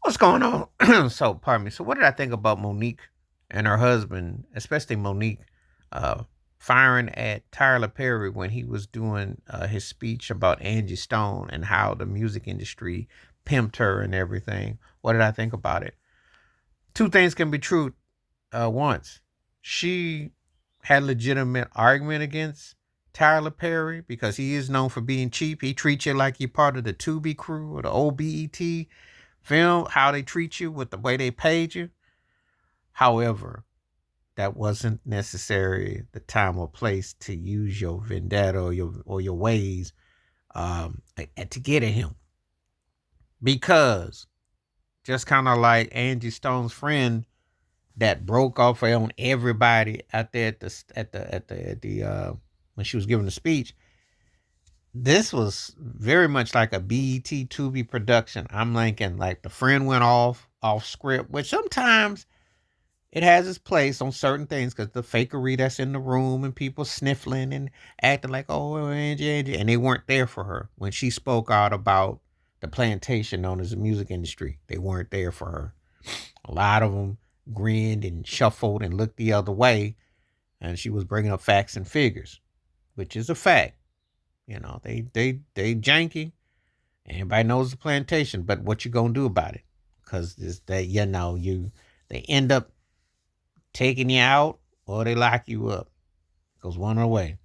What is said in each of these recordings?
What's going on? So, pardon me. So, what did I think about Monique and her husband, especially Monique, uh, firing at Tyler Perry when he was doing his speech about Angie Stone and how the music industry pimped her and everything? What did I think about it? Two things can be true once. She had legitimate argument against Tyler Perry because he is known for being cheap. He treats you like you're part of the Tubi crew or the OBET film, how they treat you with the way they paid you. However, that wasn't necessary the time or place to use your vendetta or your ways to get at him. Because just kind of like Angie Stone's friend that broke off on everybody out there at the when she was giving the speech. This was very much like a BET Tubi production. I'm thinking like the friend went off script, which sometimes it has its place on certain things because the fakery that's in the room and people sniffling and acting like, oh, Angie, and they weren't there for her when she spoke out about the plantation known as the music industry. They weren't there for her. A lot of them grinned and shuffled and looked the other way, and she was bringing up facts and figures, which is a fact. They janky. Everybody knows the plantation, but what you gonna do about it? Because they end up taking you out or they lock you up. Goes one way.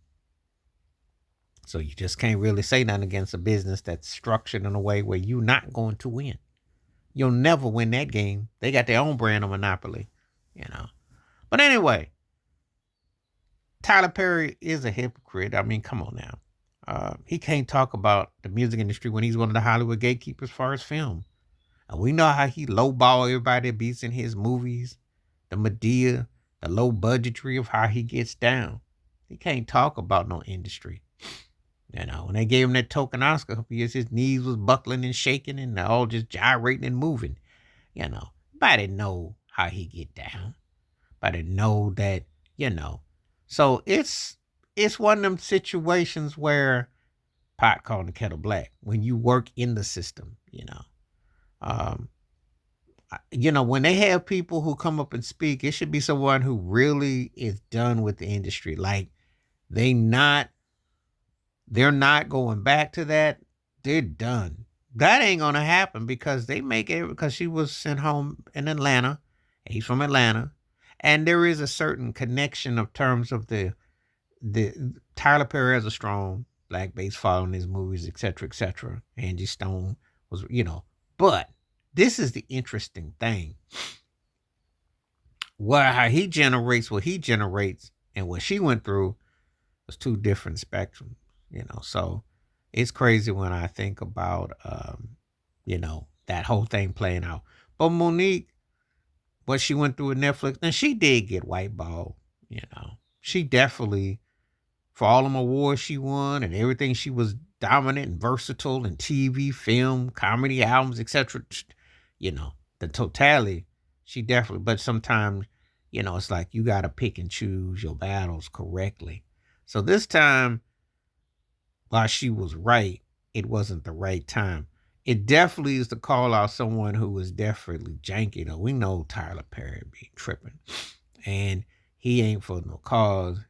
So you just can't really say nothing against a business that's structured in a way where you're not going to win. You'll never win that game. They got their own brand of monopoly. But anyway, Tyler Perry is a hypocrite. I mean, come on now. He can't talk about the music industry when he's one of the Hollywood gatekeepers as far as film. And we know how he lowball everybody that beats in his movies, the Medea, the low budgetry of how he gets down. He can't talk about no industry. When they gave him that token Oscar a couple years, his knees was buckling and shaking and all just gyrating and moving. Nobody know how he get down. Nobody know that. So it's one of them situations where pot calling the kettle black when you work in the system. Um, when they have people who come up and speak, it should be someone who really is done with the industry. Like they not they're not going back to that. They're done. That ain't gonna happen because they make it because she was sent home in Atlanta. He's from Atlanta. And there is a certain connection of terms of the Tyler Perry has a strong black base following his movies, etc., etc. Aingie Stone was. But this is the interesting thing. How he generates what he generates and what she went through was two different spectrums. So it's crazy when I think about that whole thing playing out. But Monique, what she went through with Netflix, and she did get whiteballed. She definitely, for all them awards she won and everything, she was dominant and versatile in TV, film, comedy, albums, etc. The totality, she definitely, but sometimes, it's like you got to pick and choose your battles correctly. So this time, while she was right, it wasn't the right time. It definitely is to call out someone who was definitely janky, though. We know Tyler Perry be tripping. And he ain't for no cause.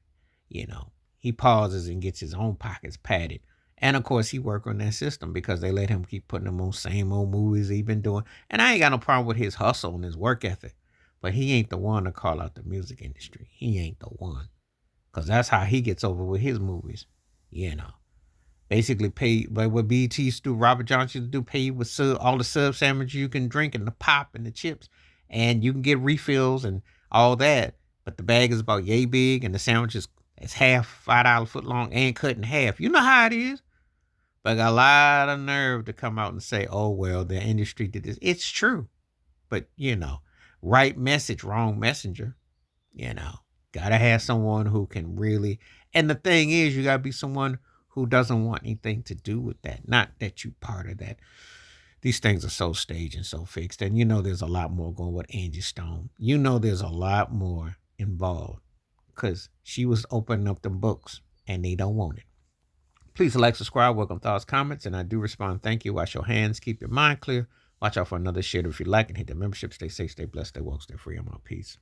He pauses and gets his own pockets padded. And of course, he work on that system because they let him keep putting them on same old movies he been doing. And I ain't got no problem with his hustle and his work ethic. But he ain't the one to call out the music industry. He ain't the one. Because that's how he gets over with his movies. Basically pay like what BT used to do, Robert Johnson used to do, pay you with all the sub sandwiches you can drink and the pop and the chips. And you can get refills and all that. But the bag is about yay big and the sandwich is half $5 foot long and cut in half. You know how it is. But I got a lot of nerve to come out and say, oh, well, the industry did this. It's true. But, right message, wrong messenger. You know, gotta have someone who can really. And the thing is, you gotta be someone who doesn't want anything to do with that. Not that you part of that. These things are so staged and so fixed. And there's a lot more going with Aingie Stone. There's a lot more involved because she was opening up them books and they don't want it. Please like, subscribe, welcome thoughts, comments, and I do respond. Thank you. Wash your hands. Keep your mind clear. Watch out for another shit. If you like and hit the membership, stay safe, stay blessed, stay woke, stay free. I'm out. Peace.